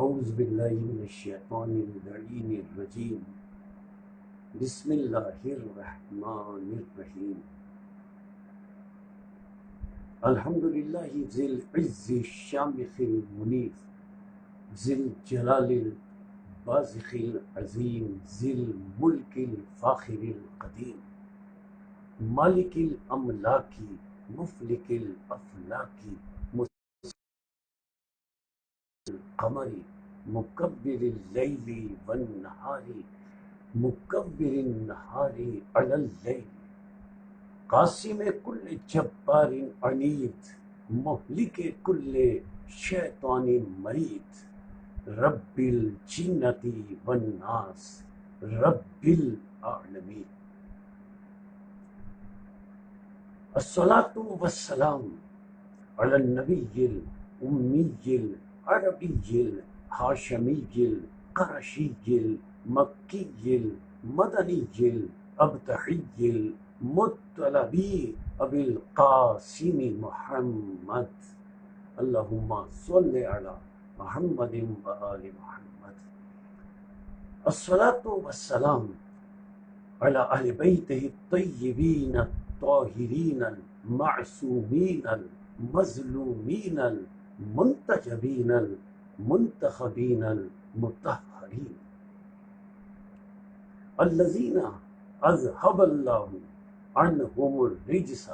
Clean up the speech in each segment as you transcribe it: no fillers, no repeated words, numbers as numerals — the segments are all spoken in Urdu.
اعوذ باللہ من الشیطان اللعین الرجیم بسم اللہ الرحمن الرحیم الحمدللہ ذی العز الشامخ المنیف ذی الجلال البازخ العظیم ذی الملک الفاخر القدیم مالک الاملاک مفلک الافلاک القمر مکبر اللیل والنہار مکبر النہار علی اللیل قاسم کل جبار عنید مہلک کل شیطان مرید رب الجنۃ والناس رب العالمین الصلاۃ والسلام علی النبی الامی العربی الہاشمی القرشی المکی المدنی الابتحی المطلبی ابی القاسم محمد اللہم صل علی محمد وآل محمد الصلاۃ والسلام علی اہل بیتہ الطیبین الطاہرین المعصومین المظلومین المنتجبین المنتخبین المطہرین الذین اذہب اللہ عنہم الرجس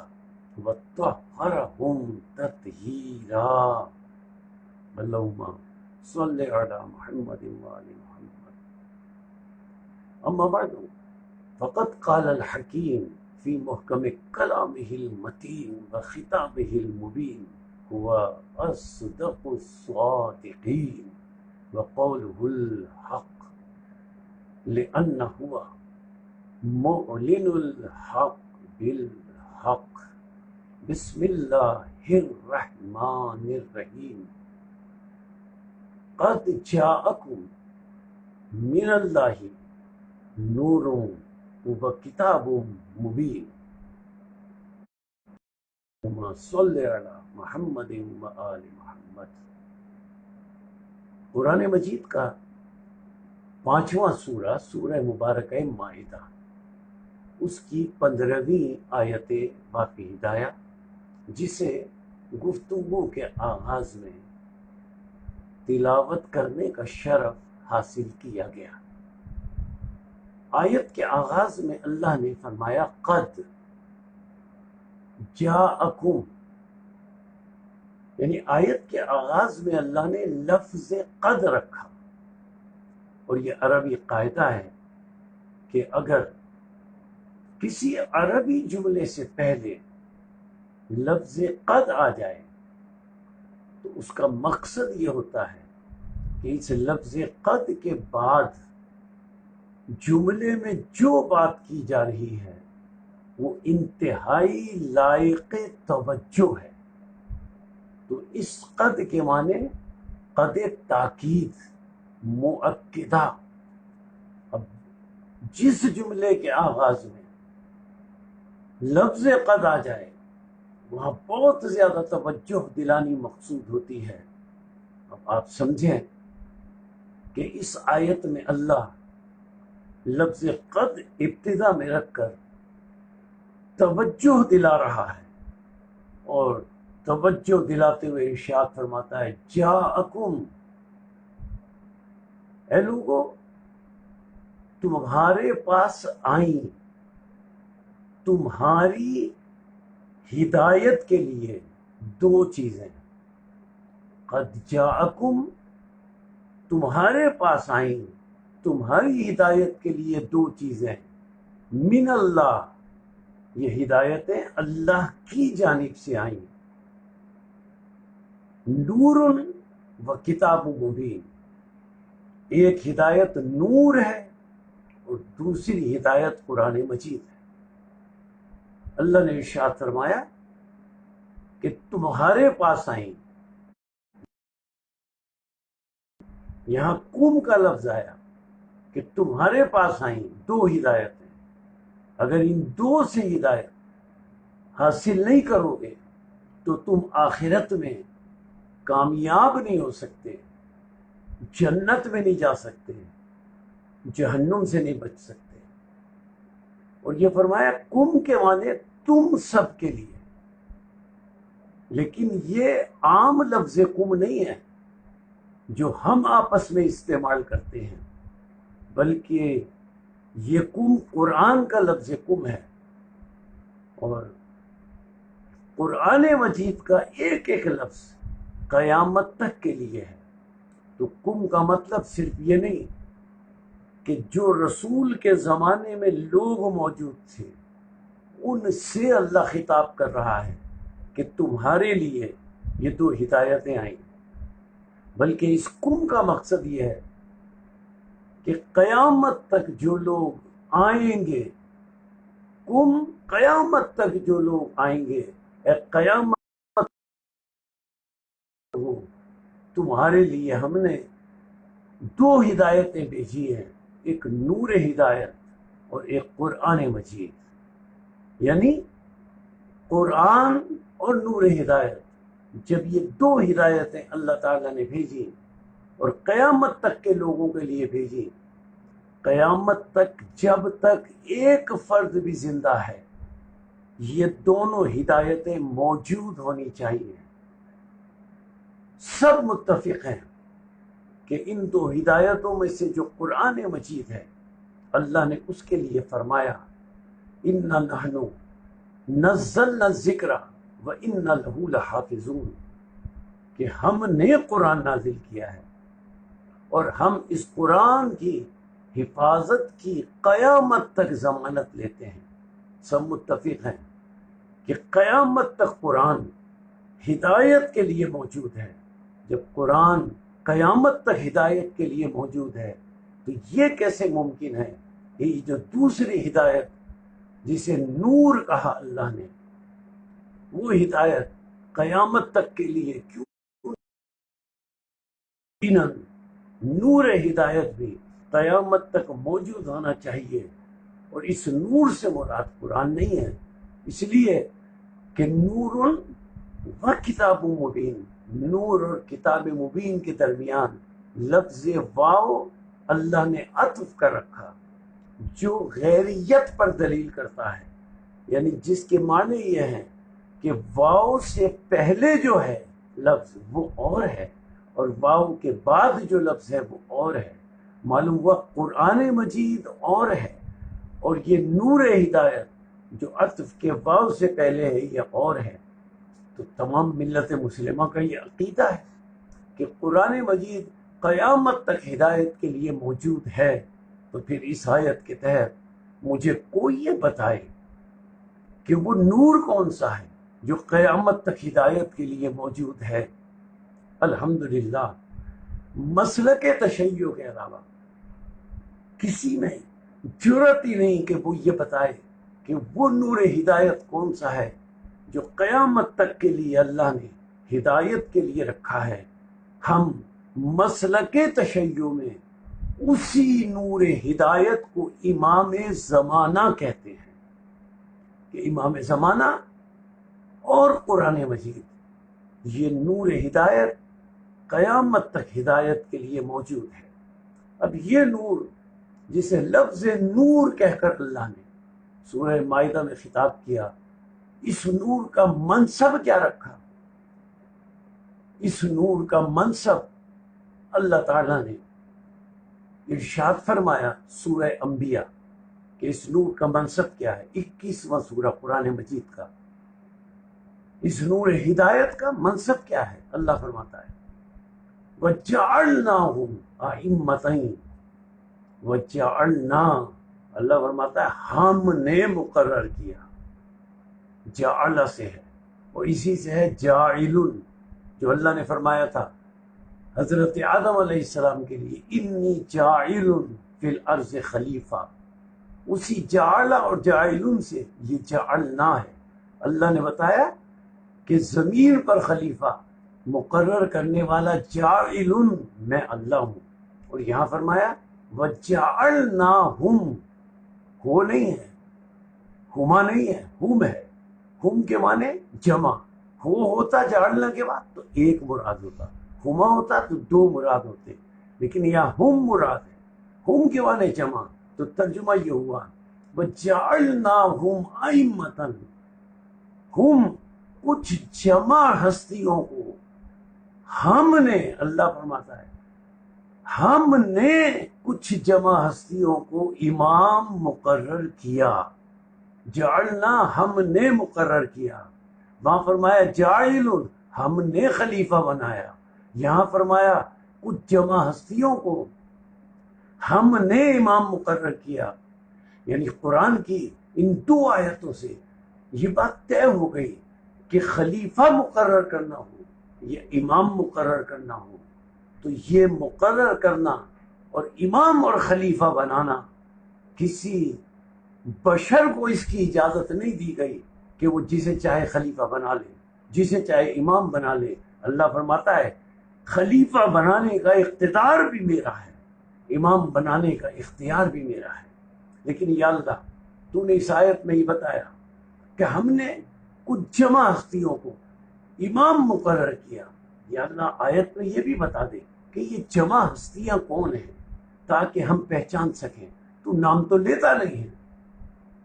وطہرہم تطہیرا اللہم صل علی محمد وآل محمد اما بعد فقد قال الحکیم فی محکم کلامہ المتین وخطابہ المبین هو اصدق الصادقین وقولہ الحق لأنہ هو معلن الحق بالحق بسم اللہ الرحمن الرحیم قد جاءکم من اللہ نور و کتاب مبین اللہم صل علی محمد و آل محمد قرآن مجید کا 5واں سورہ سورہ مبارکہ مائدہ اس کی 15ویں آیت باقی ہدایہ جسے گفتگو کے آغاز میں تلاوت کرنے کا شرف حاصل کیا گیا۔ آیت کے آغاز میں اللہ نے فرمایا قد جاءکم، یعنی آیت کے آغاز میں اللہ نے لفظ قد رکھا، اور یہ عربی قاعدہ ہے کہ اگر کسی عربی جملے سے پہلے لفظ قد آ جائے تو اس کا مقصد یہ ہوتا ہے کہ اس لفظ قد کے بعد جملے میں جو بات کی جا رہی ہے وہ انتہائی لائق توجہ ہے۔ تو اس قد کے معنی قد تاکید، مؤکدہ۔ اب جس جملے کے آغاز میں لفظ قد آ جائے وہاں بہت زیادہ توجہ دلانی مقصود ہوتی ہے۔ اب آپ سمجھیں کہ اس آیت میں اللہ لفظ قد ابتدا میں رکھ کر توجہ دلا رہا ہے، اور توجہ دلاتے ہوئے ارشاد فرماتا ہے جاءکم، اے لوگو تمہارے پاس آئیں، تمہاری ہدایت کے لیے دو چیزیں۔ قد جاءکم، تمہارے پاس آئیں، تمہاری ہدایت کے لیے دو چیزیں۔ من اللہ، یہ ہدایتیں اللہ کی جانب سے آئیں۔ نور و کتاب مبین، ایک ہدایت نور ہے اور دوسری ہدایت قرآن مجید ہے۔ اللہ نے ارشاد فرمایا کہ تمہارے پاس آئیں، یہاں کم کا لفظ آیا کہ تمہارے پاس آئیں دو ہدایتیں۔ اگر ان دو سے ہدایت حاصل نہیں کرو گے تو تم آخرت میں کامیاب نہیں ہو سکتے۔ جنت میں نہیں جا سکتے، جہنم سے نہیں بچ سکتے۔ اور یہ فرمایا کم کے معنی تم سب کے لیے، لیکن یہ عام لفظ کم نہیں ہے جو ہم آپس میں استعمال کرتے ہیں، بلکہ یہ کم قرآن کا لفظ کم ہے، اور قرآن مجید کا ایک ایک لفظ قیامت تک کے لیے ہے۔ تو کم کا مطلب صرف یہ نہیں کہ جو رسول کے زمانے میں لوگ موجود تھے ان سے اللہ خطاب کر رہا ہے کہ تمہارے لیے یہ دو ہدایتیں آئیں، بلکہ اس کم کا مقصد یہ ہے کہ قیامت تک جو لوگ آئیں گے، کم قیامت تک جو لوگ آئیں گے، اے قیامت ہو، تمہارے لیے ہم نے دو ہدایتیں بھیجی ہیں، ایک نور ہدایت اور ایک قرآن مجید۔ یعنی قرآن اور نور ہدایت، جب یہ دو ہدایتیں اللہ تعالیٰ نے بھیجی اور قیامت تک کے لوگوں کے لیے بھیجی، قیامت تک جب تک ایک فرد بھی زندہ ہے یہ دونوں ہدایتیں موجود ہونی چاہیے۔ سب متفق ہیں کہ ان دو ہدایتوں میں سے جو قرآن مجید ہے، اللہ نے اس کے لیے فرمایا اِنَّا نَحْنُ نَزَّلْنَا الذِّكْرَ وَإِنَّا لَهُ لَحَافِظُونَ، کہ ہم نے قرآن نازل کیا ہے اور ہم اس قرآن کی حفاظت کی قیامت تک ضمانت لیتے ہیں۔ سب متفق ہیں کہ قیامت تک قرآن ہدایت کے لیے موجود ہے۔ جب قرآن قیامت تک ہدایت کے لیے موجود ہے تو یہ کیسے ممکن ہے کہ یہ جو دوسری ہدایت جسے نور کہا اللہ نے، وہ ہدایت قیامت تک کے لیے کیوں؟ نور ہدایت بھی قیامت تک موجود ہونا چاہیے، اور اس نور سے مراد قرآن نہیں ہے، اس لیے کہ نور و کتاب مبین، نور اور کتاب مبین کے درمیان لفظ واو اللہ نے عطف کر رکھا جو غیریت پر دلیل کرتا ہے، یعنی جس کے معنی یہ ہیں کہ واو سے پہلے جو ہے لفظ وہ اور ہے اور واو کے بعد جو لفظ ہے وہ اور ہے۔ معلوم ہوا قرآن مجید اور ہے، اور یہ نور ہدایت جو عطف کے واو سے پہلے ہے یہ اور ہے۔ تو تمام ملت مسلمہ کا یہ عقیدہ ہے کہ قرآن مجید قیامت تک ہدایت کے لیے موجود ہے، تو پھر اس آیت کے تحت مجھے کوئی یہ بتائے کہ وہ نور کون سا ہے جو قیامت تک ہدایت کے لیے موجود ہے۔ الحمدللہ مسلک تشیع کے علاوہ کسی میں جرأت ہی نہیں کہ وہ یہ بتائے کہ وہ نور ہدایت کون سا ہے جو قیامت تک کے لیے اللہ نے ہدایت کے لیے رکھا ہے۔ ہم مسلک تشیع میں اسی نور ہدایت کو امام زمانہ کہتے ہیں، کہ امام زمانہ اور قرآن مجید یہ نور ہدایت قیامت تک ہدایت کے لیے موجود ہے۔ اب یہ نور جسے لفظ نور کہہ کر اللہ نے سورہ مائدہ میں خطاب کیا، اس نور کا منصب کیا رکھا؟ اس نور کا منصب اللہ تعالیٰ نے ارشاد فرمایا سورہ انبیاء کہ اس نور کا منصب کیا ہے، 21واں سورہ قرآن مجید کا۔ اس نور ہدایت کا منصب کیا ہے؟ اللہ فرماتا ہے وَجَعَلْنَاهُمْ أَئِمَّةً، وَجَعَلْنَا، اللہ فرماتا ہے ہم نے مقرر کیا، جعل سے ہے اور اسی سے ہے جاعل، جو اللہ نے فرمایا تھا حضرت آدم علیہ السلام کے لیے انی جاعل فی الارض خلیفہ، اسی جعل اور جاعل سے یہ جعلنا ہے۔ اللہ نے بتایا کہ زمین پر خلیفہ مقرر کرنے والا جاعل میں اللہ ہوں، اور یہاں فرمایا وَجَعَلْنَاهُمْ، ہو نہیں ہے، ہما نہیں ہے، ہم ہے، ہم کے معنی جمع، ہو ہوتا جعلنا کے بعد تو ایک مراد ہوتا، ہما ہوتا تو دو مراد ہوتے، لیکن یہاں ہم مراد ہے، ہم کے معنی جمع، تو ترجمہ یہ ہوا وَجَعَلْنَاهُمْ أَئِمَّةً، ہم کچھ جمع ہستیوں کو، ہم نے، اللہ فرماتا ہے ہم نے کچھ جمع ہستیوں کو امام مقرر کیا، جعلنا ہم نے مقرر کیا، وہاں فرمایا جاعل ہم نے خلیفہ بنایا، یہاں فرمایا کچھ جمع ہستیوں کو ہم نے امام مقرر کیا۔ یعنی قرآن کی ان دو آیتوں سے یہ بات طے ہو گئی کہ خلیفہ مقرر کرنا ہو یا امام مقرر کرنا ہو، تو یہ مقرر کرنا اور امام اور خلیفہ بنانا کسی بشر کو اس کی اجازت نہیں دی گئی کہ وہ جسے چاہے خلیفہ بنا لے، جسے چاہے امام بنا لے۔ اللہ فرماتا ہے خلیفہ بنانے کا اقتدار بھی میرا ہے، امام بنانے کا اختیار بھی میرا ہے۔ لیکن یا اللہ تو نے اس آیت میں یہ بتایا کہ ہم نے کچھ جمع ہستیوں کو امام مقرر کیا، یا اللہ آیت میں یہ بھی بتا دے کہ یہ جمع ہستیاں کون ہیں تاکہ ہم پہچان سکیں۔ تو نام تو لیتا نہیں ہے،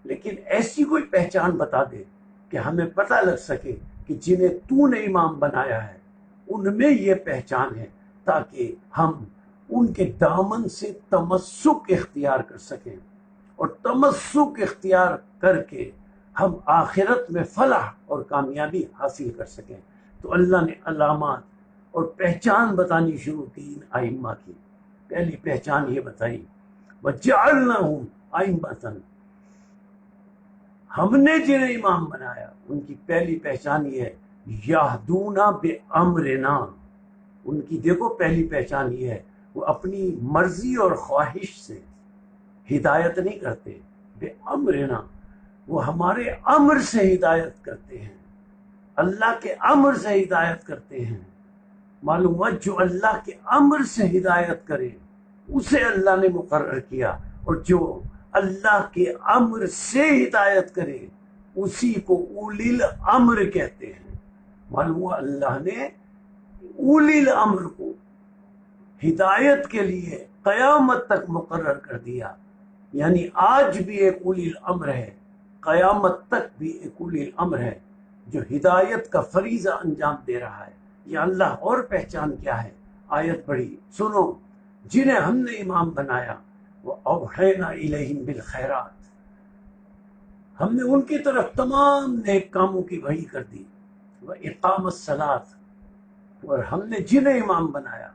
لیکن ایسی کوئی پہچان بتا دے کہ ہمیں پتہ لگ سکے کہ جنہیں تو نے امام بنایا ہے ان میں یہ پہچان ہے، تاکہ ہم ان کے دامن سے تمسک اختیار کر سکیں، اور تمسک اختیار کر کے ہم آخرت میں فلاح اور کامیابی حاصل کر سکیں۔ تو اللہ نے علامات اور پہچان بتانی شروع کی ان ائمہ کی۔ پہلی پہچان یہ بتائی وَجَعَلْنَاهُمْ أَئِمَّةً، ہم نے جنہیں امام بنایا ان کی پہلی پہچان یہ ہے یہدون بِأَمْرِنَا، ان کی دیکھو پہلی پہچان یہ ہے وہ اپنی مرضی اور خواہش سے ہدایت نہیں کرتے، بے امرنا، وہ ہمارے امر سے ہدایت کرتے ہیں، اللہ کے امر سے ہدایت کرتے ہیں۔ معلوم ہوا جو اللہ کے امر سے ہدایت کرے اسے اللہ نے مقرر کیا، اور جو اللہ کے امر سے ہدایت کرے اسی کو اولی الامر کہتے ہیں۔ معلوم ہوا اللہ نے اولی الامر کو ہدایت کے لیے قیامت تک مقرر کر دیا، یعنی آج بھی ایک اولی الامر ہے، قیامت تک بھی ایک اولی الامر ہے جو ہدایت کا فریضہ انجام دے رہا ہے۔ یا اللہ اور پہچان کیا ہے؟ آیت پڑھی سنو، جنہیں ہم نے امام بنایا وَأَوْحَيْنَا إِلَيْهِمْ بِالْخَيْرَاتِ، ہم نے ان کی طرف تمام نیک کاموں کی وحی کر دی، وَإِقَامَ الصَّلَاةِ، اور ہم نے جنہیں امام بنایا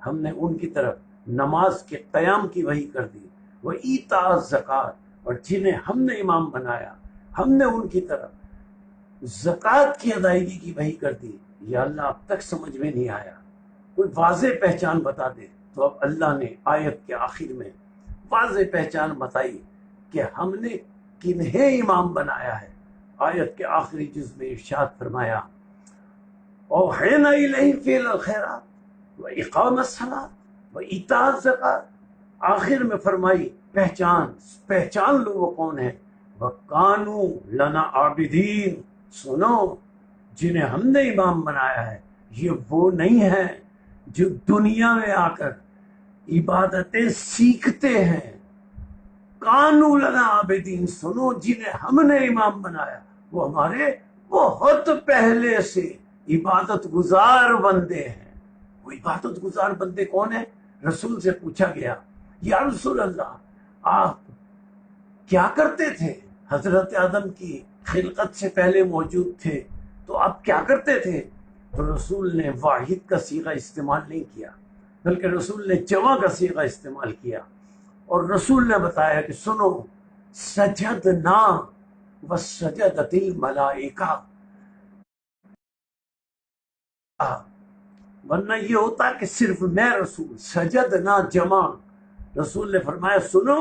ہم نے ان کی طرف نماز کے قیام کی وحی کر دی، وَإِيتَاءَ الزَّكَاةِ، اور جنہیں ہم نے امام بنایا ہم نے ان کی طرف زکوٰۃ کی ادائیگی کی وحی کر دی۔ یا اللہ اب تک سمجھ میں نہیں آیا، کوئی واضح پہچان بتا دے۔ تو اب اللہ نے آیت کے آخر میں واضح پہچان بتائی کہ ہم نے کنہیں امام بنایا ہے۔ آیت کے آخری جز میں ارشاد فرمایا اوحینا الیہم فعل الخیرات واقام الصلاۃ وایتاء الزکوٰۃ، آخر میں فرمائی پہچان لو وہ کون ہے، وَكَانُوا لَنَا عَابِدِينَ، سنو جنہیں ہم نے امام بنایا ہے یہ وہ نہیں ہیں جو دنیا میں آ کر عبادتیں سیکھتے ہیں، کانوا لنا عابدین، سنو جنہیں ہم نے امام بنایا وہ ہمارے بہت پہلے سے عبادت گزار بندے ہیں۔ وہ عبادت گزار بندے کون ہیں؟ رسول سے پوچھا گیا یا رسول اللہ آپ کیا کرتے تھے؟ حضرت آدم کی خلقت سے پہلے موجود تھے تو آپ کیا کرتے تھے؟ تو رسول نے واحد کا صیغہ استعمال نہیں کیا بلکہ رسول نے جمع کا صیغہ استعمال کیا، اور رسول نے بتایا کہ سنو سجدنا وسجدت الملائکہ، ورنہ یہ ہوتا کہ صرف میں رسول، سجدنا جمع، رسول نے فرمایا سنو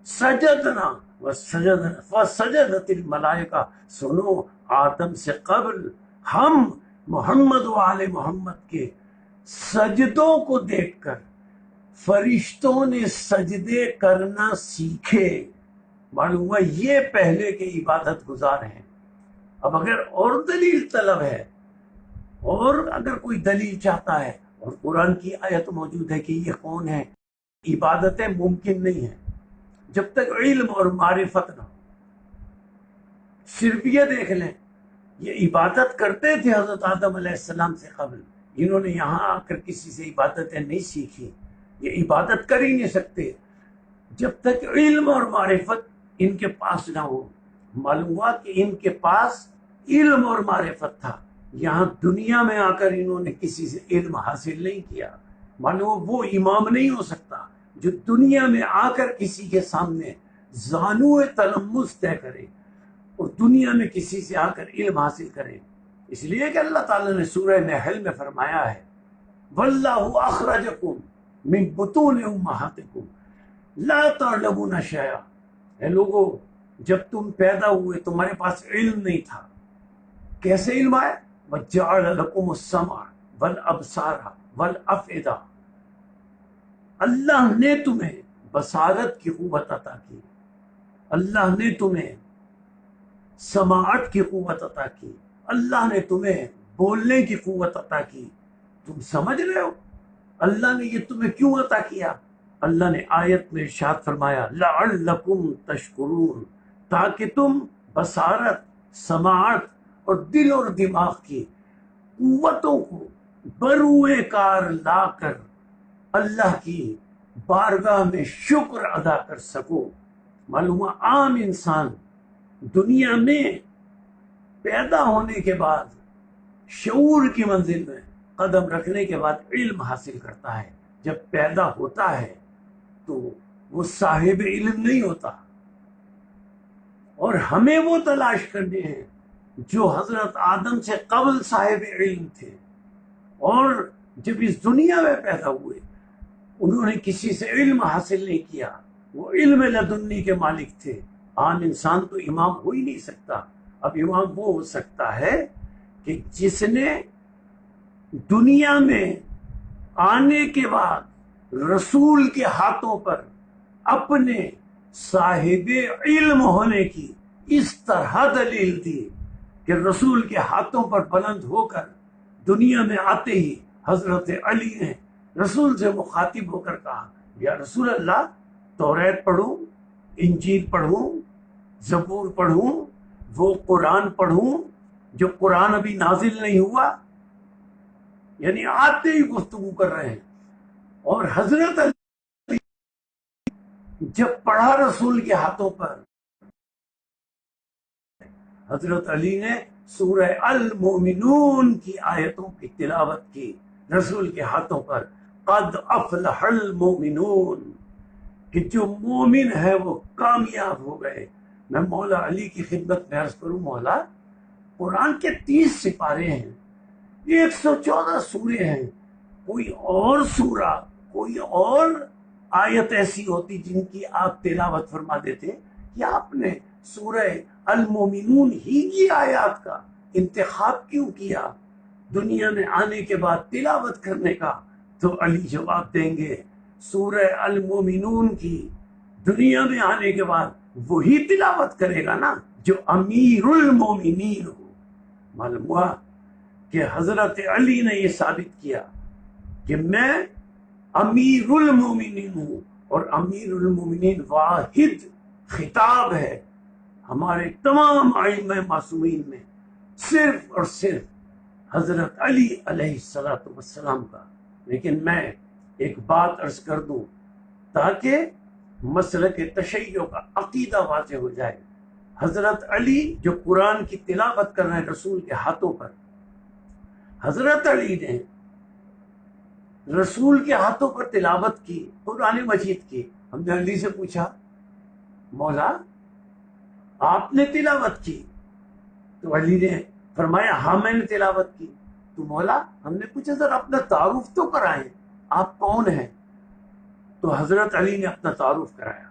سجدنا وسجدت الملائکہ، سنو آدم سے قبل ہم محمد و آل محمد کے سجدوں کو دیکھ کر فرشتوں نے سجدے کرنا سیکھے۔ معلوم ہوا یہ پہلے کے عبادت گزار ہیں۔ اب اگر اور دلیل طلب ہے اور اگر کوئی دلیل چاہتا ہے اور قرآن کی آیت موجود ہے کہ یہ کون ہے. عبادتیں ممکن نہیں ہیں جب تک علم اور معرفت نہ ہو. صرف یہ دیکھ لیں، یہ عبادت کرتے تھے حضرت آدم علیہ السلام سے قبل، انہوں نے یہاں آ کر کسی سے عبادتیں نہیں سیکھی، یہ عبادت کر ہی نہیں سکتے جب تک علم اور معرفت ان کے پاس نہ ہو. معلوم ہوا کہ ان کے پاس علم اور معرفت تھا، یہاں دنیا میں آ کر انہوں نے کسی سے علم حاصل نہیں کیا. معلوم ہوا وہ امام نہیں ہو سکتا جو دنیا میں آ کر کسی کے سامنے زانو تلمس طے کرے اور دنیا میں کسی سے آ کر علم حاصل کرے. اس لیے کہ اللہ تعالیٰ نے سورہ نحل میں فرمایا ہے وَاللَّهُ أَخْرَجَكُم مِّن بُطُونِ أُمَّهَاتِكُمْ لَا تَعْلَمُونَ شَيْئًا. اے لوگو، جب تم پیدا ہوئے تمہارے پاس علم نہیں تھا. کیسے علم آیا؟ وَجَعَلَ لَكُمُ السَّمْعَ وَالْأَبْصَارَ وَالْأَفْئِدَةَ. اللہ نے تمہیں بصارت کی قوت عطا کی، اللہ نے تمہیں سماعت کی قوت عطا کی، اللہ نے تمہیں بولنے کی قوت عطا کی. تم سمجھ رہے ہو اللہ نے یہ تمہیں کیوں عطا کیا؟ اللہ نے آیت میں ارشاد فرمایا لعلکم تشکرون، تاکہ تم بصارت، سماعت اور دل اور دماغ کی قوتوں کو بروئے کار لا کر اللہ کی بارگاہ میں شکر ادا کر سکو. معلوم عام انسان دنیا میں پیدا ہونے کے بعد شعور کی منزل میں قدم رکھنے کے بعد علم حاصل کرتا ہے. جب پیدا ہوتا ہے تو وہ صاحب علم نہیں ہوتا، اور ہمیں وہ تلاش کرنے ہیں جو حضرت آدم سے قبل صاحب علم تھے، اور جب اس دنیا میں پیدا ہوئے انہوں نے کسی سے علم حاصل نہیں کیا، وہ علم لدنی کے مالک تھے. عام انسان تو امام ہو ہی نہیں سکتا. اب امام وہ ہو سکتا ہے کہ جس نے دنیا میں آنے کے بعد رسول کے ہاتھوں پر اپنے صاحب علم ہونے کی اس طرح دلیل دی کہ رسول کے ہاتھوں پر بلند ہو کر دنیا میں آتے ہی حضرت علی نے رسول سے مخاطب ہو کر کہا یا رسول اللہ، توریت پڑھوں، انجیل پڑھوں، زبور پڑھوں، وہ قرآن پڑھوں جو قرآن ابھی نازل نہیں ہوا؟ یعنی آتے ہی گفتگو کر رہے ہیں. اور حضرت علی جب پڑھا رسول کے ہاتھوں پر، حضرت علی نے سورہ المومنون کی آیتوں کی تلاوت کی رسول کے ہاتھوں پر. قد افلح المومنون، کہ جو مومن ہے وہ کامیاب ہو گئے. میں مولا علی کی خدمت میں عرض کروں، مولا قرآن کے 30 سپارے ہیں، 114 سورے ہیں، کوئی اور سورہ، کوئی اور آیت ایسی ہوتی جن کی آپ تلاوت فرما دیتے، یا آپ نے سورہ المومنون ہی کی آیات کا انتخاب کیوں کیا دنیا میں آنے کے بعد تلاوت کرنے کا؟ تو علی جواب دیں گے سورہ المومنون کی دنیا میں آنے کے بعد وہی تلاوت کرے گا نا جو امیر المومنین ہو. معلوم ہوا کہ حضرت علی نے یہ ثابت کیا کہ میں امیر المومنین ہوں، اور امیر المومنین واحد خطاب ہے ہمارے تمام ائمہ معصومین میں صرف اور صرف حضرت علی علیہ السلام کا. لیکن میں ایک بات عرض کر دوں تاکہ مسلک تشیع کا عقیدہ واضح ہو جائے. حضرت علی جو قرآن کی تلاوت کر رہے ہیں رسول کے ہاتھوں پر، حضرت علی نے رسول کے ہاتھوں پر تلاوت کی قرآن مجید کی. ہم نے علی سے پوچھا مولا آپ نے تلاوت کی؟ تو علی نے فرمایا ہاں میں نے تلاوت کی. تو مولا ہم نے پوچھا ذرا اپنا تعارف تو کرائیں، آپ کون ہیں؟ تو حضرت علی نے اپنا تعارف کرایا،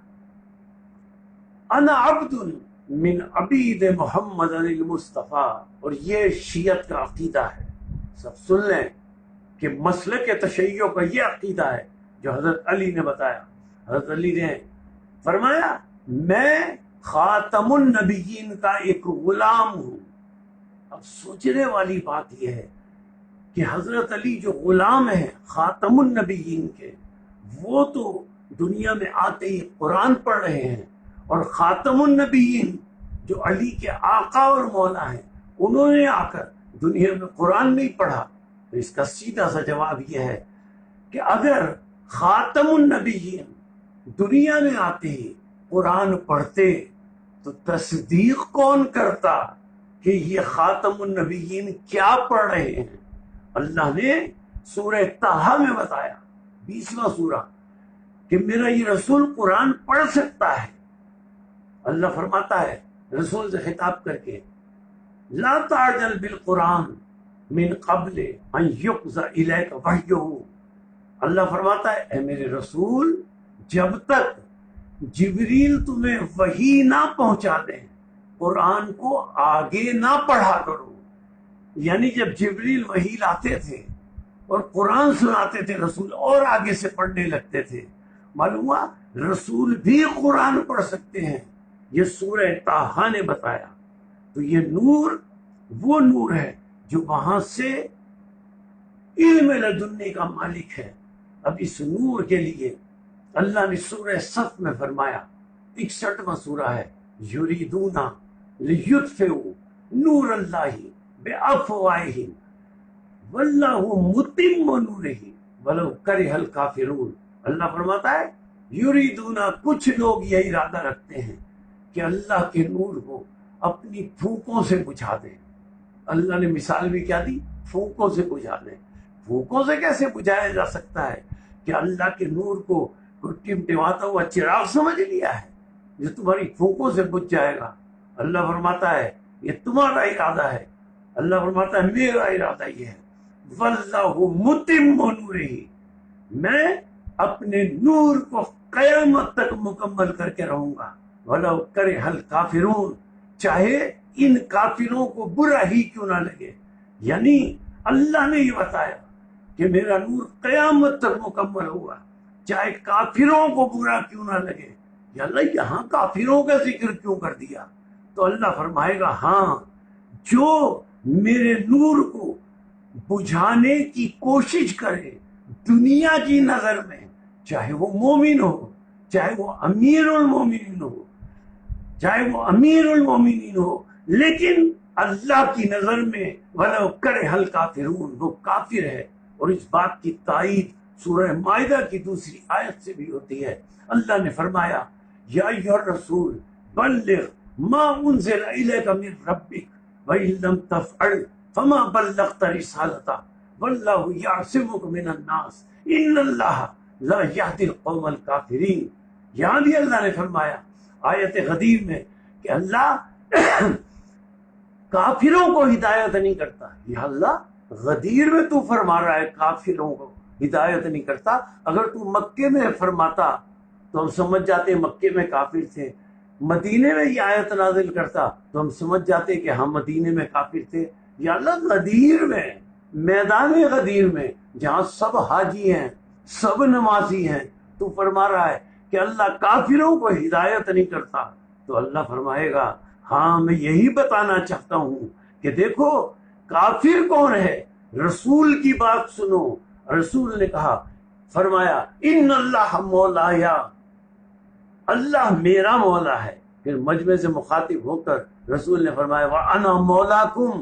انا عبد من عبید محمد المصطفیٰ. اور یہ شیعت کا عقیدہ ہے، سب سن لیں کہ مسلک تشیع کا یہ عقیدہ ہے جو حضرت علی نے بتایا. حضرت علی نے فرمایا میں خاتم النبیین کا ایک غلام ہوں. اب سوچنے والی بات یہ ہے کہ حضرت علی جو غلام ہیں خاتم النبیین کے، وہ تو دنیا میں آتے ہی قرآن پڑھ رہے ہیں، اور خاتم النبیین جو علی کے آقا اور مولا ہیں، انہوں نے آ کر دنیا میں قرآن نہیں پڑھا۔ تو اس کا سیدھا سا جواب یہ ہے کہ اگر خاتم النبیین دنیا میں آتے ہی قرآن پڑھتے تو تصدیق کون کرتا کہ یہ خاتم النبیین کیا پڑھ رہے ہیں؟ اللہ نے سورہ طٰہٰ میں بتایا، 20واں سورہ، کہ میرا یہ رسول قرآن پڑھ سکتا ہے۔ اللہ فرماتا ہے رسول سے خطاب کر کے، لا تعجل بالقرآن من قبل ان یقضى الیک وحیہ۔ اللہ فرماتا ہے اے میرے رسول، جب تک جبریل تمہیں وحی نہ پہنچا دیں قرآن کو آگے نہ پڑھا کرو۔ یعنی جب جبریل وحی لاتے تھے اور قرآن سناتے تھے، رسول اور آگے سے پڑھنے لگتے تھے۔ معلوم ہوا رسول بھی قرآن پڑھ سکتے ہیں، یہ سورہ طٰہٰ نے بتایا۔ تو یہ نور وہ نور ہے جو وہاں سے علم لدنی کا مالک ہے۔ اب اس نور کے لیے اللہ نے سورہ صف میں فرمایا، 61واں سورہ ہے، یریدون لیطفئوا نور اللہ بافواہہم واللہ متم نورہ ولو کرہ الکافرون۔ اللہ فرماتا ہے یریدون، کچھ لوگ یہ ارادہ رکھتے ہیں کہ اللہ کے نور کو اپنی پھونکوں سے بجھا دیں۔ اللہ نے مثال بھی کیا دی، پھونکوں سے بجھا دیں۔ پھونکوں سے کیسے بجھایا جا سکتا ہے کہ اللہ کے نور کو کوئی ٹمٹماتا ہوا چراغ سمجھ لیا ہے جو تمہاری پھونکوں سے بجھ جائے گا؟ اللہ فرماتا ہے یہ تمہارا ارادہ ہے۔ اللہ فرماتا ہے میرا ارادہ یہ ہے، واللہ متم نورہ، میں اپنے نور کو قیامت تک مکمل کر کے رہوں گا، ولو کرہ الکافرون، چاہے ان کافروں کو برا ہی کیوں نہ لگے۔ یعنی اللہ نے یہ بتایا کہ میرا نور قیامت تک مکمل ہوگا، چاہے کافروں کو برا کیوں نہ لگے۔ یا اللہ یہاں کافروں کا ذکر کیوں کر دیا؟ تو اللہ فرمائے گا ہاں، جو میرے نور کو بجھانے کی کوشش کرے دنیا کی نظر میں، چاہے وہ مومن ہو، چاہے وہ امیر المومنین ہو، چاہے وہ امیر المومنین ہو، لیکن اللہ کی نظر میں ولو کرہ الکافرون، وہ کافر ہے۔ اور اس بات کی تائید سورہ مائدہ کی دوسری آیت سے بھی ہوتی ہے۔ اللہ نے فرمایا یا ایھا الرسول بلغ ما انزل الیک من ربک وان لم تفعل فما بلغت رسالتہ واللہ یعصمک من الناس ان اللہ لا یہدی القوم الکافرین۔ یہاں بھی اللہ نے فرمایا آیت غدیر میں کہ اللہ کافروں کو ہدایت نہیں کرتا۔ یہ اللہ غدیر میں تو فرما رہا ہے کافروں کو ہدایت نہیں کرتا۔ اگر تو مکے میں فرماتا تو ہم سمجھ جاتے مکے میں کافر تھے، مدینے میں یہ آیت نازل کرتا تو ہم سمجھ جاتے کہ ہم مدینے میں کافر تھے۔ یا اللہ غدیر میں، میدان غدیر میں، جہاں سب حاجی ہیں، سب نمازی ہیں، تو فرما رہا ہے کہ اللہ کافروں کو ہدایت نہیں کرتا۔ تو اللہ فرمائے گا ہاں میں یہی بتانا چاہتا ہوں کہ دیکھو کافر کون ہے، رسول کی بات سنو۔ رسول نے کہا، فرمایا ان اللہ مولایا، اللہ میرا مولا ہے۔ پھر مجمع سے مخاطب ہو کر رسول نے فرمایا وَأَنَا مَوْلَاكُمْ،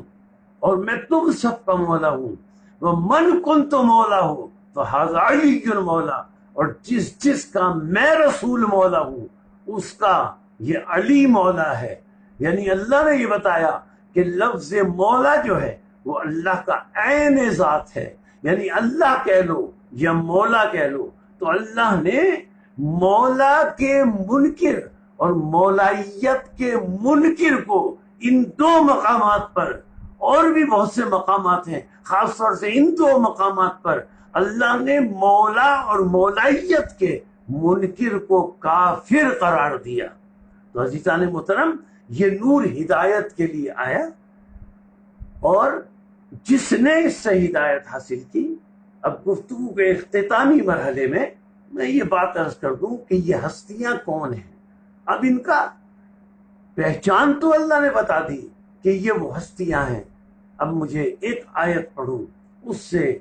اور میں تم سب کا مولا ہوں۔ وَمَنْ كُنْتُ مَوْلَاهُ فَهَذَا عَلِيٌّ مولا، اور جس کا میں رسول مولا ہوں اس کا یہ علی مولا ہے۔ یعنی اللہ نے یہ بتایا کہ لفظ مولا جو ہے وہ اللہ کا عین ذات ہے، یعنی اللہ کہہ لو یا مولا کہہ لو۔ تو اللہ نے مولا کے منکر اور مولائیت کے منکر کو ان دو مقامات پر، اور بھی بہت سے مقامات ہیں، خاص طور سے ان دو مقامات پر اللہ نے مولا اور مولائیت کے منکر کو کافر قرار دیا۔ تو عزیزان محترم، یہ نور ہدایت کے لیے آیا، اور جس نے اس سے ہدایت حاصل کی۔ اب گفتگو کے اختتامی مرحلے میں یہ بات عرض کر دوں کہ یہ ہستیاں کون ہیں۔ اب ان کا پہچان تو اللہ نے بتا دی کہ یہ وہ ہستیاں ہیں۔ اب مجھے ایک آیت پڑھوں، اس سے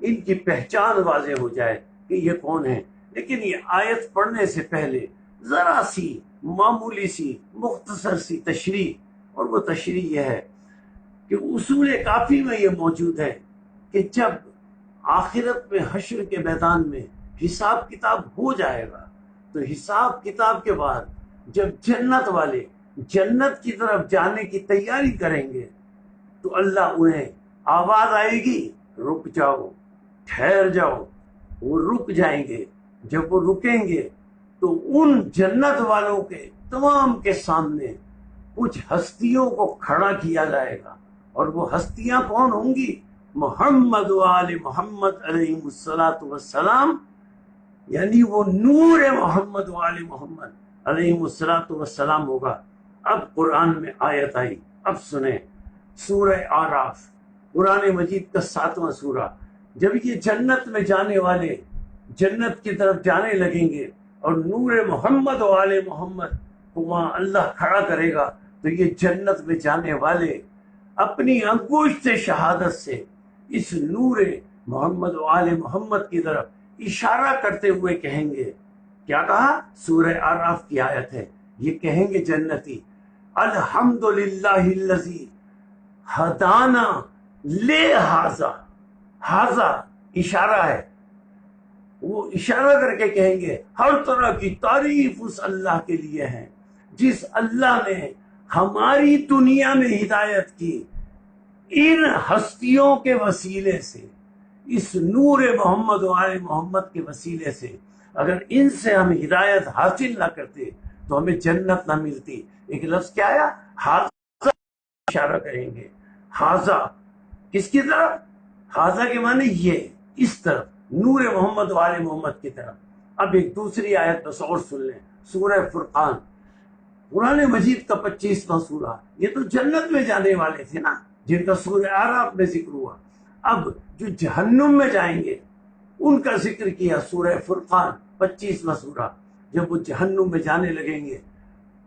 ان کی پہچان واضح ہو جائے کہ یہ کون ہے۔ لیکن یہ آیت پڑھنے سے پہلے ذرا سی معمولی سی مختصر سی تشریح، اور وہ تشریح یہ ہے کہ اصول کافی میں یہ موجود ہے کہ جب آخرت میں حشر کے میدان میں حساب کتاب ہو جائے گا تو حساب کتاب کے بعد جب جنت والے جنت کی طرف جانے کی تیاری کریں گے تو اللہ انہیں آواز آئے گی، رک جاؤ، ٹھہر جاؤ۔ وہ رک جائیں گے۔ جب وہ رکیں گے تو ان جنت والوں کے تمام کے سامنے کچھ ہستیوں کو کھڑا کیا جائے گا، اور وہ ہستیاں کون ہوں گی؟ محمد و آل محمد علیہ الصلاۃ والسلام، یعنی وہ نور محمد و آل محمد علیہ الصلاۃ والسلام ہوگا۔ اب قرآن میں آیت آئی، اب سنیں، سورہ آراف، قرآن مجید کا 7واں سورہ۔ جب یہ جنت میں جانے والے جنت کی طرف جانے لگیں گے اور نور محمد و آل محمد کو وہاں اللہ کھڑا کرے گا، تو یہ جنت میں جانے والے اپنی انگشت شہادت سے اس نور محمد و آل محمد کی طرف اشارہ کرتے ہوئے کہیں گے، کیا کہا؟ سورہ آراف کی آیت ہے، یہ کہیں گے جنتی، الحمدللہ الذی ہدانا لہذا، ہاذا اشارہ ہے، وہ اشارہ کر کے کہیں گے ہر طرح کی تعریف اس اللہ کے لیے ہے جس اللہ نے ہماری دنیا میں ہدایت کی ان ہستیوں کے وسیلے سے، اس نور محمد و آل محمد کے وسیلے سے۔ اگر ان سے ہم ہدایت حاصل نہ کرتے تو ہمیں جنت نہ ملتی۔ ایک لفظ کیا آیا؟ حاذا، اشارہ کریں گے، حاذا کس کی طرف؟ حاذا کے معنی یہ، اس طرف، نور محمد و آل محمد کی طرف۔ اب ایک دوسری آیت بس اور سن لیں، سورہ فرقان، قرآن مجید کا 25واں سورہ۔ یہ تو جنت میں جانے والے تھے نا، جن کا سورہ اعراف میں ذکر ہوا۔ اب جو جہنم میں جائیں گے ان کا ذکر کیا سورہ فرقان 25واں سورہ۔ جب وہ جہنم میں جانے لگیں گے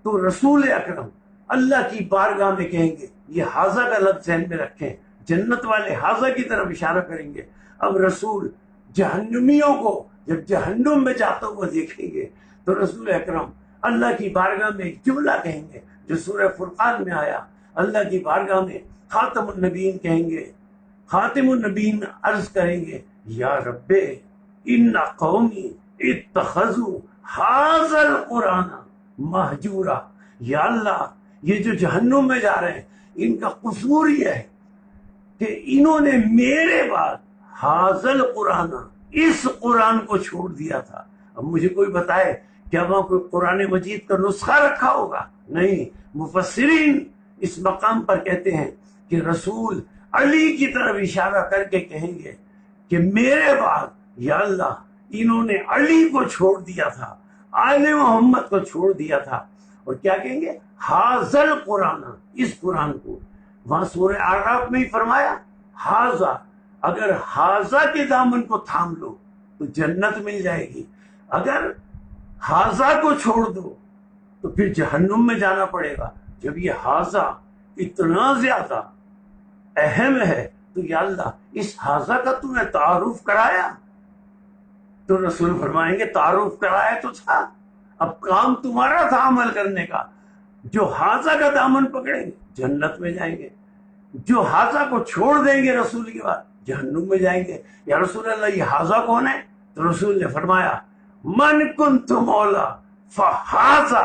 تو رسول اکرم اللہ کی بارگاہ میں کہیں گے، یہ حاذا کا لفظ ذہن میں رکھیں، جنت والے حاذا کی طرف اشارہ کریں گے۔ اب رسول جہنمیوں کو جب جہنم میں جاتا ہوا دیکھیں گے تو رسول اکرم اللہ کی بارگاہ میں ایک جملہ کہیں گے جو سورہ فرقان میں آیا۔ اللہ کی بارگاہ میں خاتم النبیین کہیں گے، خاتم النبیین عرض کریں گے، یا رب ان قومی اتخذوا ھذا القرآن مہجورا، یا اللہ یہ جو جہنم میں جا رہے ہیں ان کا قصور یہ ہے کہ انہوں نے میرے بعد ھذا القرآن، اس قرآن کو چھوڑ دیا تھا۔ اب مجھے کوئی بتائے کیا وہاں کوئی قرآن مجید کا نسخہ رکھا ہوگا؟ نہیں۔ مفسرین اس مقام پر کہتے ہیں کہ رسول علی کی طرف اشارہ کر کے کہیں گے کہ میرے بعد یا اللہ انہوں نے علی کو چھوڑ دیا تھا، آل محمد کو چھوڑ دیا تھا، اور کیا کہیں گے؟ ھذا القرآن، اس قرآن کو۔ وہاں سورہ اعراف میں ہی فرمایا ھذا، اگر ھذا کے دامن کو تھام لو تو جنت مل جائے گی، اگر ھذا کو چھوڑ دو تو پھر جہنم میں جانا پڑے گا۔ جب یہ ھذا اتنا زیادہ اہم ہے تو یا اللہ اس ھذا کا تمہیں تعارف کرایا؟ تو رسول فرمائیں گے تعارف کرایا تو تھا، اب کام تمہارا تھا عمل کرنے کا۔ جو ھذا کا دامن پکڑیں گے جنت میں جائیں گے، جو ھذا کو چھوڑ دیں گے رسول کی بات جہنم میں جائیں گے۔ یا رسول اللہ یہ ھذا کون ہے؟ تو رسول نے فرمایا من کنت مولا فھذا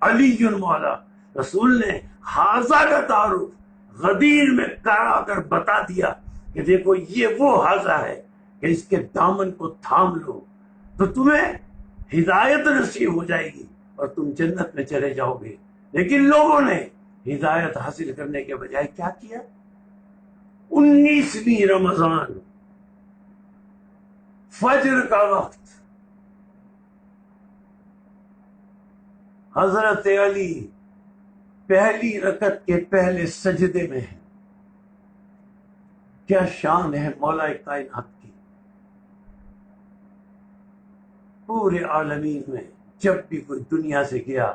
علی مولا۔ رسول نے ھذا کا تعارف غدیر میں کرا کر بتا دیا کہ دیکھو یہ وہ ھذا ہے کہ اس کے دامن کو تھام لو تو تمہیں ہدایت نصیب ہو جائے گی اور تم جنت میں چلے جاؤ گے۔ لیکن لوگوں نے ہدایت حاصل کرنے کے بجائے کیا کیا؟ 19ویں رمضان، فجر کا وقت، حضرت علی پہلی رکعت کے پہلے سجدے میں ہیں۔ کیا شان ہے مولا کائنات کی! پورے عالمین میں جب بھی کوئی دنیا سے گیا،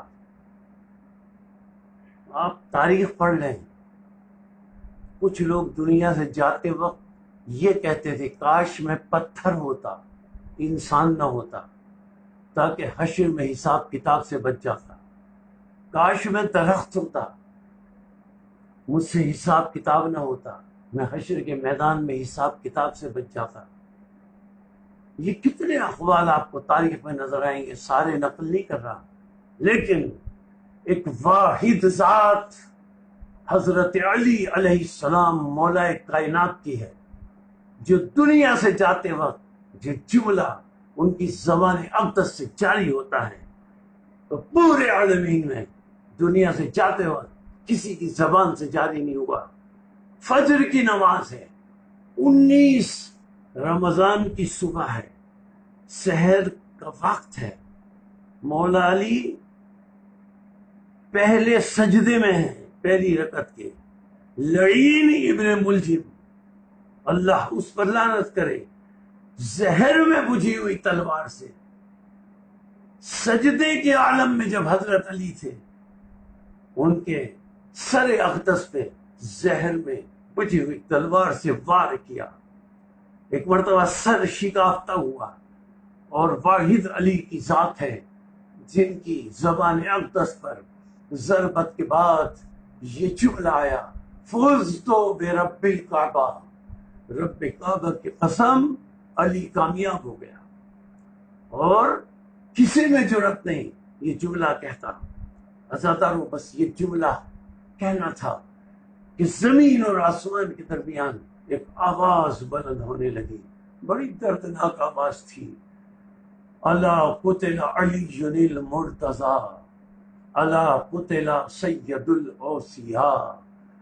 آپ تاریخ پڑھ لیں، کچھ لوگ دنیا سے جاتے وقت یہ کہتے تھے کاش میں پتھر ہوتا، انسان نہ ہوتا، تاکہ حشر میں حساب کتاب سے بچ جاتا۔ کاش میں درخت ہوتا، مجھ سے حساب کتاب نہ ہوتا، میں حشر کے میدان میں حساب کتاب سے بچ جاتا۔ یہ کتنے اقوال آپ کو تاریخ میں نظر آئیں گے، سارے نقل نہیں کر رہا، لیکن ایک واحد ذات حضرت علی علیہ السلام مولا کائنات کی ہے، جو دنیا سے جاتے وقت جو جملہ ان کی زبان اقدس سے جاری ہوتا ہے تو پورے عالمین میں دنیا سے جاتے وقت کسی کی زبان سے جاری نہیں ہوا۔ فجر کی نماز ہے، 19 رمضان کی صبح ہے، سحر کا وقت ہے، مولا علی پہلے سجدے میں ہیں، پہلی رکعت کے، لعین ابن ملجم، اللہ اس پر لعنت کرے، زہر میں بجھی ہوئی تلوار سے، سجدے کے عالم میں جب حضرت علی تھے، ان کے سر اقدس پہ زہر میں بجھی ہوئی تلوار سے وار کیا، ایک مرتبہ سر شکافتہ ہوا، اور واحد علی کی ذات ہے جن کی زبان اقدس پر ضربت کے بعد یہ جملہ آیا، فزت برب الکعبہ، رب کعبہ کی قسم علی کامیاب ہو گیا، اور کسی میں جرأت نہیں یہ جملہ کہتا۔ عزادارو، بس یہ جملہ کہنا تھا کہ زمین اور آسمان کے درمیان ایک آواز بلند ہونے لگی، بڑی دردناک آواز تھی، الا قتل علی المرتضی، الا قتل سید الاوصیاء،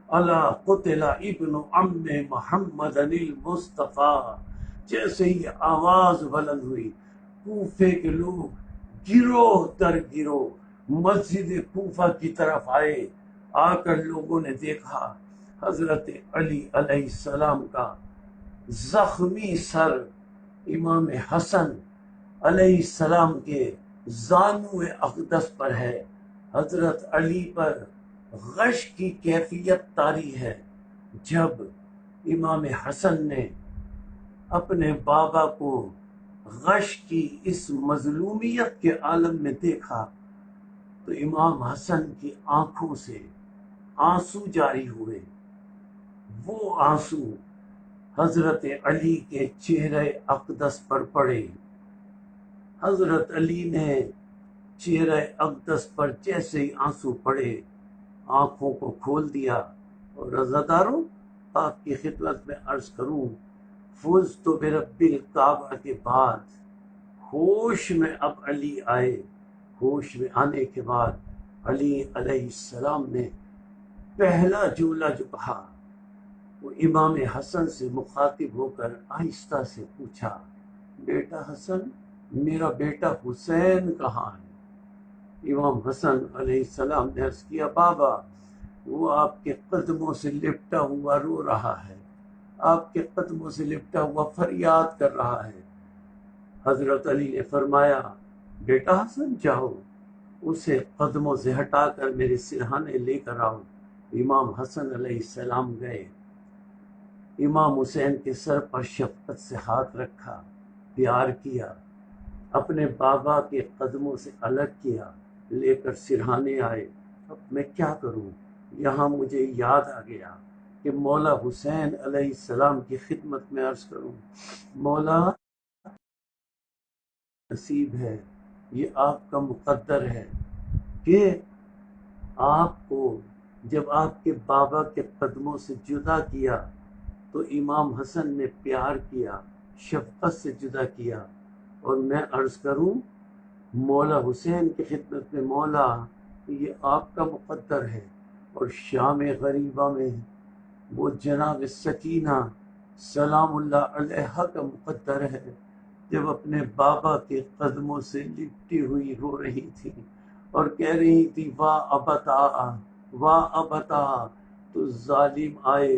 الا قتل ابن عم محمد المصطفیٰ۔ جیسے ہی آواز بلند ہوئی، کوفے کے لوگ گروہ در گروہ مسجد کوفہ کی طرف آئے، آ کر لوگوں نے دیکھا حضرت علی علیہ السلام کا زخمی سر امام حسن علیہ السلام کے زانو اقدس پر ہے۔ حضرت علی پر غش کی کیفیت طاری ہے۔ جب امام حسن نے اپنے بابا کو غش کی اس مظلومیت کے عالم میں دیکھا تو امام حسن کی آنکھوں سے آنسو جاری ہوئے، وہ آنسو حضرت علی کے چہرے اقدس پر پڑے۔ حضرت علی نے چہرے اقدس پر جیسے ہی آنسو پڑے، آنکھوں کو کھول دیا، اور عزاداروں آپ کی خدمت میں عرض کروں، فزت برب الکعبہ کے بعد ہوش میں اب علی آئے، ہوش میں آنے کے بعد علی علیہ السلام نے پہلا جملہ جو کہا وہ امام حسن سے مخاطب ہو کر آہستہ سے پوچھا، بیٹا حسن، میرا بیٹا حسین کہاں ہے؟ امام حسن علیہ السلام نے عرض کیا، بابا وہ آپ کے قدموں سے لپٹا ہوا رو رہا ہے، آپ کے قدموں سے لپٹا ہوا فریاد کر رہا ہے۔ حضرت علی نے فرمایا، بیٹا حسن جاؤ، اسے قدموں سے ہٹا کر میرے سرہانے لے کر آؤ۔ امام حسن علیہ السلام گئے، امام حسین کے سر پر شفقت سے ہاتھ رکھا، پیار کیا، اپنے بابا کے قدموں سے الگ کیا، لے کر سرہانے آئے۔ اب میں کیا کروں؟ یہاں مجھے یاد آ گیا کہ مولا حسین علیہ السلام کی خدمت میں عرض کروں، مولا نصیب ہے، یہ آپ کا مقدر ہے کہ آپ کو جب آپ کے بابا کے قدموں سے جدا کیا تو امام حسن نے پیار کیا، شفقت سے جدا کیا، اور میں عرض کروں مولا حسین کی خدمت میں، مولا یہ آپ کا مقدر ہے۔ اور شام غریبہ میں وہ جناب سکینہ سلام اللہ علیہا کا مقدر ہے، جب اپنے بابا کے قدموں سے لپٹی ہوئی رو رہی تھی اور کہہ رہی تھی، واہ ابتا واہ ابتا، تو ظالم آئے،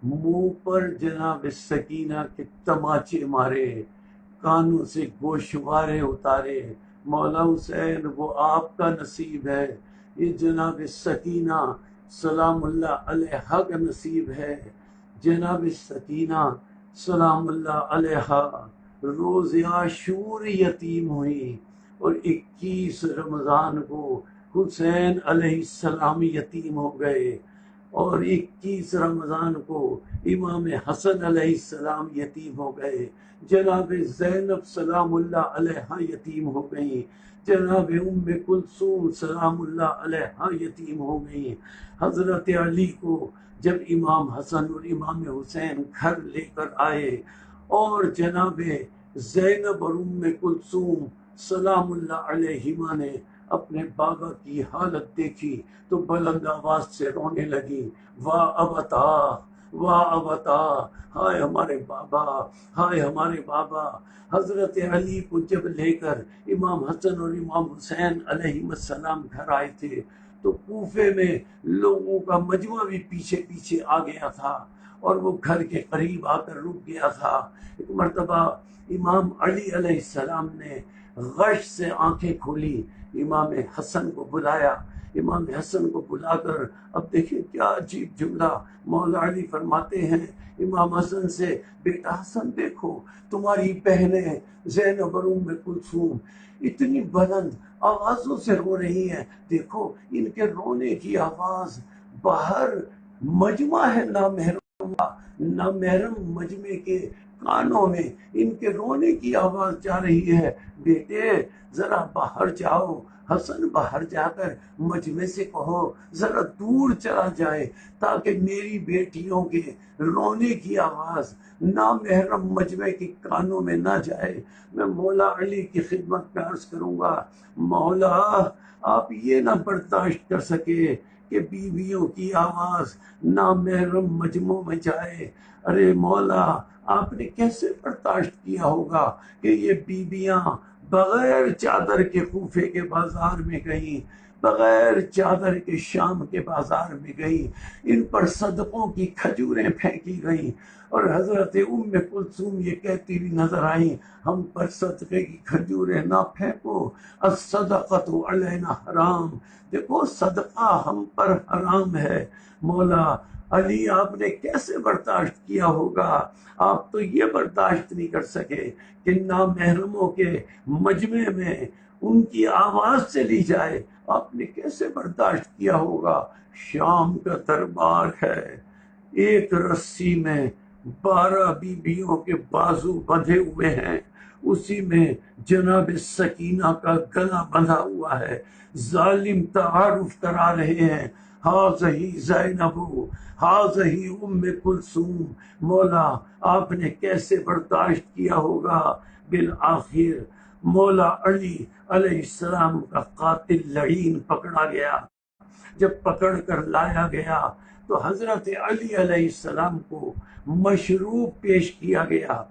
منہ پر جناب سکینہ کے تماچے مارے، کانوں سے گوشوارے اتارے۔ مولا حسین وہ آپ کا نصیب ہے، یہ جناب سکینہ سلام اللہ علیہا کا نصیب ہے۔ جناب سکینہ سلام اللہ علیہا روز عاشور یتیم ہوئی، اور 21 رمضان کو حسین علیہ السلام یتیم ہو گئے، اور 21 رمضان کو امام حسن علیہ السلام یتیم ہو گئے، جناب زینب سلام اللہ علیہا یتیم ہو گئیں، جناب ام کلثوم سلام اللہ علیہا یتیم ہو گئیں۔ حضرت علی کو جب امام حسن اور امام حسین گھر لے کر آئے اور جناب زینب اور ام کلثوم سلام اللہ علیہما نے اپنے بابا کی حالت دیکھی تو بلند آواز سے رونے لگی، واہ ابتا، واہ ابتا، ہائے ہمارے بابا، ہائے ہمارے بابا۔ حضرت علی کو جب لے کر امام حسن اور امام حسین علیہ السلام گھر آئے تھے تو کوفے میں لوگوں کا مجمع بھی پیچھے پیچھے آ گیا تھا، اور وہ گھر کے قریب آ کر رک گیا تھا۔ ایک مرتبہ امام علی علیہ السلام نے غش سے آنکھیں کھولی، امام حسن کو بلایا، امام حسن کو بلا کر اب دیکھیں کیا عجیب جملہ مولا علی فرماتے ہیں امام حسن سے، بیٹا حسن دیکھو تمہاری بہنیں زینب اور ام کلثوم اتنی بلند آوازوں سے رو رہی ہیں، دیکھو ان کے رونے کی آواز باہر مجمع ہے نامحرم مجمع کے کانوں میں ان کے رونے کی آواز جا رہی ہے، بیٹے ذرا باہر جاؤ۔ حسن باہر جا کر مجمع سے کہو ذرا دور چلا جائے تاکہ میری بیٹیوں کے رونے کی آواز نامحرم مجمع کے کانوں میں نہ جائے۔ میں مولا علی کی خدمت میں عرض کروں گا، مولا آپ یہ نہ برداشت کر سکے کہ بیویوں کی آواز نامحرم مجموع میں جائے، ارے مولا آپ نے کیسے برداشت کیا ہوگا کہ یہ بیویاں بغیر چادر کے کوفے کے بازار میں گئیں، بغیر چادر کے شام کے بازار میں گئیں، ان پر صدقوں کی کھجوریں پھینکی گئیں، اور حضرت ام کلثوم یہ کہتی بھی نظر آئیں، ہم پر صدقے کی کھجوریں نہ پھینکو، الصدقۃ علینا حرام، دیکھو صدقہ ہم پر حرام ہے۔ مولا علی آپ نے کیسے برداشت کیا ہوگا؟ آپ تو یہ برداشت نہیں کر سکے کہ نامحرموں کے مجمع میں ان کی آواز چلی جائے، آپ نے کیسے برداشت کیا ہوگا؟ شام کا دربار ہے، ایک رسی میں 12 بیویوں کے بازو بندھے ہوئے ہیں، اسی میں جناب سکینہ کا گلا بندھا ہوا ہے، ظالم تعارف کرا رہے ہیں، ہاذہی زینب، ہاذہی ام کلثوم۔ مولا آپ نے کیسے برداشت کیا ہوگا؟ بالآخر مولا علی علیہ السلام کا قاتل لعین پکڑا گیا، جب پکڑ کر لایا گیا تو حضرت علی علیہ السلام کو مشروب پیش کیا گیا۔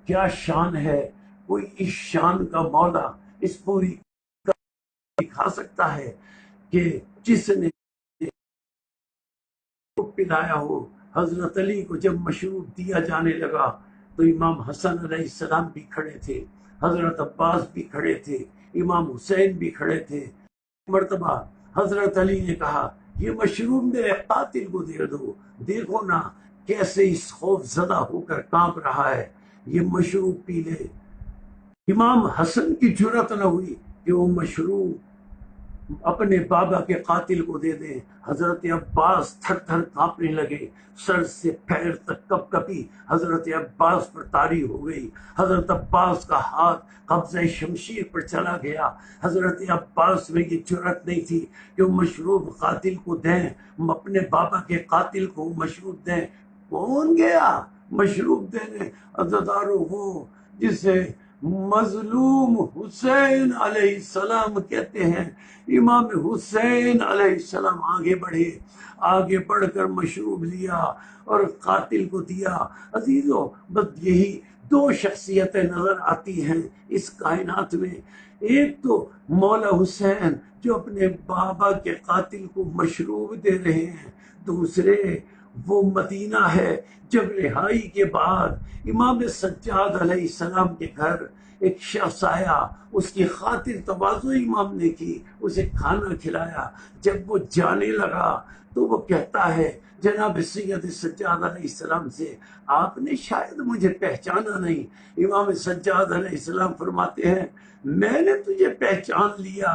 کیا شان ہے، کوئی اس شان کا مولا اس پوری دکھا سکتا ہے کہ جس نے پلایا ہو؟ حضرت علی کو جب مشروب دیا جانے لگا تو امام حسن علیہ السلام بھی کھڑے تھے، حضرت عباس بھی کھڑے تھے، امام حسین بھی کھڑے تھے۔ مرتبہ حضرت علی نے کہا یہ مشروب میرے قاتل کو دے دو، دیکھو نا کیسے اس خوف زدہ ہو کر کانپ رہا ہے، یہ مشروب پی لے۔ امام حسن کی جرأت نہ ہوئی کہ وہ مشروب اپنے بابا کے قاتل کو دے دیں۔ حضرت عباس تھر تھر کانپنے لگے، سر سے پیر تک کپ کپی حضرت عباس پر طاری ہو گئی، حضرت عباس کا ہاتھ قبضہ شمشیر پر چلا گیا۔ حضرت عباس میں یہ جرأت نہیں تھی کہ وہ مشروب قاتل کو دیں، اپنے بابا کے قاتل کو مشروب دیں۔ کون گیا مشروب دینے؟ عزادارو وہ جسے مظلوم حسین علیہ السلام کہتے ہیں۔ امام حسین علیہ السلام آگے بڑھے، آگے بڑھ کر مشروب لیا اور قاتل کو دیا۔ عزیزو بس یہی 2 شخصیتیں نظر آتی ہیں اس کائنات میں، ایک تو مولا حسین جو اپنے بابا کے قاتل کو مشروب دے رہے ہیں، دوسرے وہ مدینہ ہے جب رہائی کے بعد امام سجاد علیہ السلام کے گھر ایک شخص آیا، اس کی خاطر تواضع امام نے کی، اسے کھانا کھلایا، جب وہ جانے لگا تو وہ کہتا ہے جناب سید سجاد علیہ السلام سے آپ نے شاید مجھے پہچانا نہیں۔ امام سجاد علیہ السلام فرماتے ہیں میں نے تجھے پہچان لیا،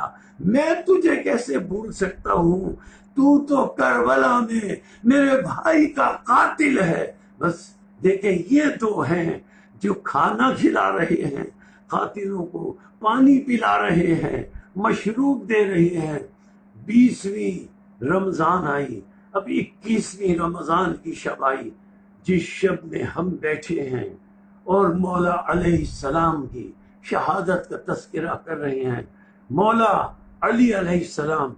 میں تجھے کیسے بھول سکتا ہوں، تو کربلا میں میرے بھائی کا قاتل ہے۔ بس دیکھیں یہ دو ہیں جو کھانا کھلا رہے ہیں، قاتلوں کو پانی پلا رہے ہیں، مشروب دے رہے ہیں۔ 20ویں رمضان آئی، اب 21ویں رمضان کی شب آئی، جس شب میں ہم بیٹھے ہیں اور مولا علیہ السلام کی شہادت کا تذکرہ کر رہے ہیں۔ مولا علی علیہ السلام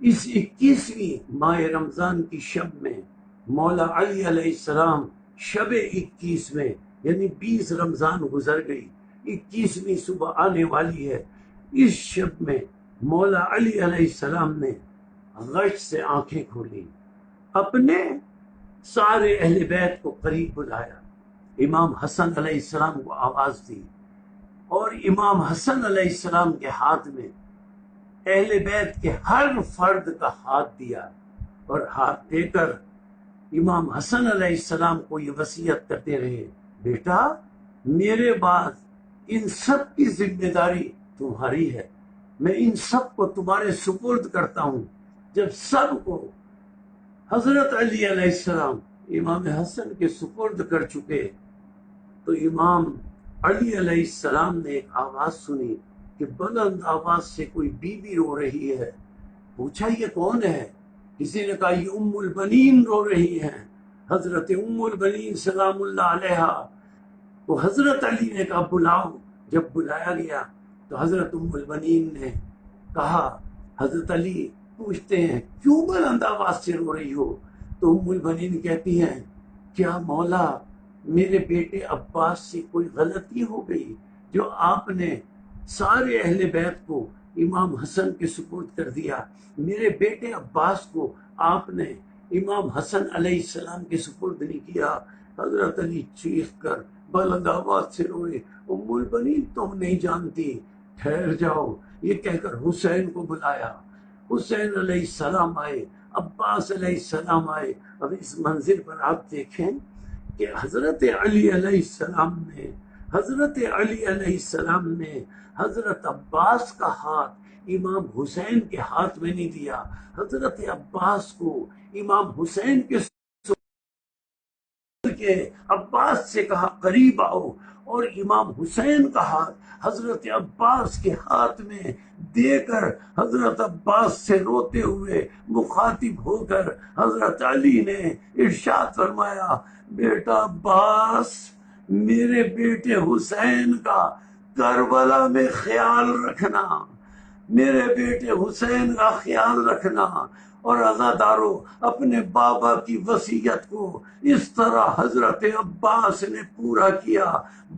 اس 21ویں ماہ رمضان کی شب میں، مولا علی علیہ السلام شب 21 میں، یعنی 20 رمضان گزر گئی، 21ویں صبح آنے والی ہے، اس شب میں مولا علی علیہ السلام نے غش سے آنکھیں کھولی، اپنے سارے اہل بیت کو قریب بلایا، امام حسن علیہ السلام کو آواز دی، اور امام حسن علیہ السلام کے ہاتھ میں اہل بیت کے ہر فرد کا ہاتھ دیا، اور ہاتھ دے کر امام حسن علیہ السلام کو یہ وصیت کرتے رہے بیٹا میرے بعد ان سب کی ذمہ داری تمہاری ہے، میں ان سب کو تمہارے سپرد کرتا ہوں۔ جب سب کو حضرت علی علیہ السلام امام حسن کے سپرد کر چکے تو امام علی علیہ السلام نے ایک آواز سنی کہ بلند آواز سے کوئی بی بی رو رہی ہے۔ پوچھا یہ کون ہے؟ کسی نے کہا یہ ام البنین رو رہی ہیں، حضرت ام البنین سلام اللہ علیہا۔ تو حضرت علی نے کہا بلاؤ۔ جب بلایا گیا تو حضرت ام البنین نے کہا، حضرت علی پوچھتے ہیں کیوں بلند آواز سے رو رہی ہو؟ تو ام البنین کہتی ہیں کیا مولا میرے بیٹے عباس سے کوئی غلطی ہو گئی جو آپ نے سارے اہل بیت کو امام حسن کے سپرد کر دیا، میرے بیٹے عباس کو آپ نے امام حسن علیہ السلام کے سپرد نہیں کیا؟ حضرت علی چیخ کر بلند آواز سے روئے، ام البنین تم نہیں جانتی، ٹھہر جاؤ۔ یہ کہہ کر حسین کو بلایا، حسین علیہ السلام آئے، عباس علیہ السلام آئے۔ اب اس منظر پر آپ دیکھیں کہ حضرت علی علیہ السلام نے حضرت عباس کا ہاتھ امام حسین کے ہاتھ میں نہیں دیا، حضرت عباس کو امام حسین کے عباس سے کہا قریب آؤ، اور امام حسین کا ہاتھ حضرت عباس کے ہاتھ میں دے کر حضرت عباس سے روتے ہوئے مخاطب ہو کر حضرت علی نے ارشاد فرمایا بیٹا عباس میرے بیٹے حسین کا کربلا میں خیال رکھنا، میرے بیٹے حسین کا خیال رکھنا، اور عزادارو اپنے بابا کی وصیت کو اس طرح حضرت عباس نے پورا کیا،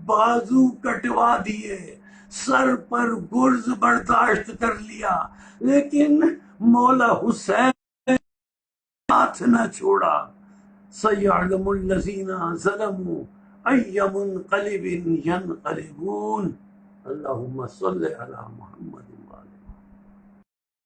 بازو کٹوا دیے، سر پر گرز برداشت کر لیا، لیکن مولا حسین ہاتھ نہ چھوڑا۔ سَيَعْلَمُ الَّذِينَ ظَلَمُوا أَيَّ مُنقَلِبٍ يَنقَلِبُونَ۔ اللہم صلی علی محمد۔